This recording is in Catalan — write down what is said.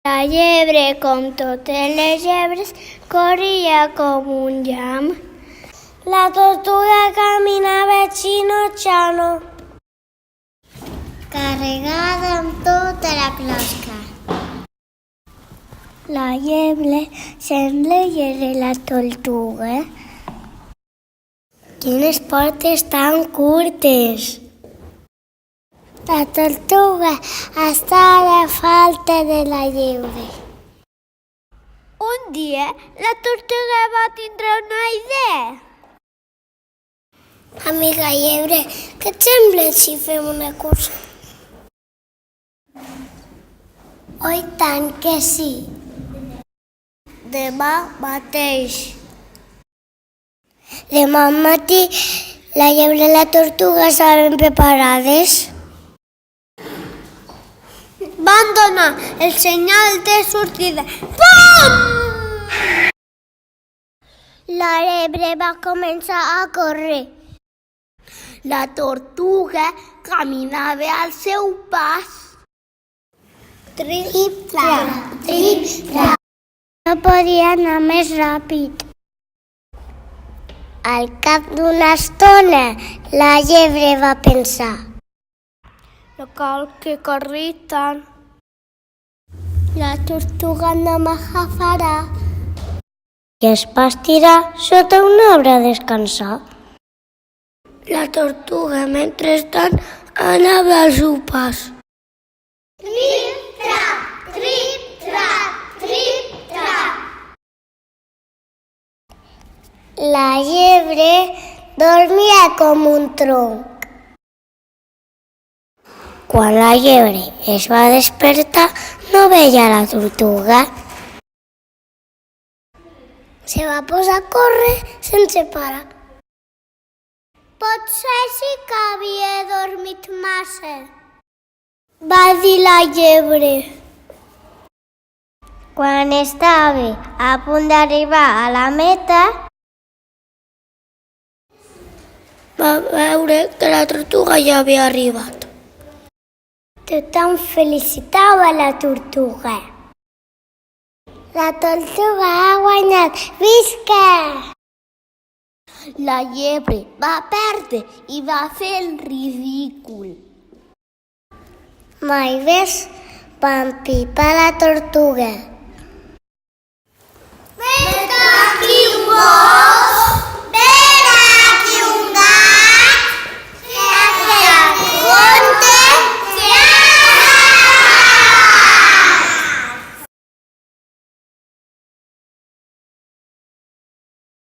La llebre, com totes les llebres, corria com un llamp. La tortuga caminava xino-xano, carregada amb tota la closca. La llebre sembla llebre la tortuga. Quines potes tan curtes! La tortuga està a la falta de la llebre. Un dia, la tortuga va tindre una idea. Amiga llebre, què et sembla si fem una cursa? Oh, i tant que sí. Demà mateix. Demà al matí, la llebre i la tortuga estaven preparades. Van donar el senyal de sortida. Pum! La llebre va començar a córrer. La tortuga caminava al seu pas. Trip-trap, trip-trap. No podia anar més ràpid. Al cap d'una estona, la llebre va pensar: no cal que corri tant. La tortuga no m'agafarà. I es va estirar sota un arbre a descansar. La tortuga, mentrestant, anava al seu pas. Trip-trap, trip-trap, trip-trap. La llebre dormia com un tronc. Quan la llebre es va despertar, no veia la tortuga. Se va posar a córrer sense parar. Potser sí que havia dormit massa, va dir la llebre. Quan estava a punt d'arribar a la meta, va veure que la tortuga ja havia arribat. Tothom felicitava la tortuga. La tortuga ha guanyat! Visca! La llebre va perdre i va fer el ridícul. Mai més va empipar la tortuga.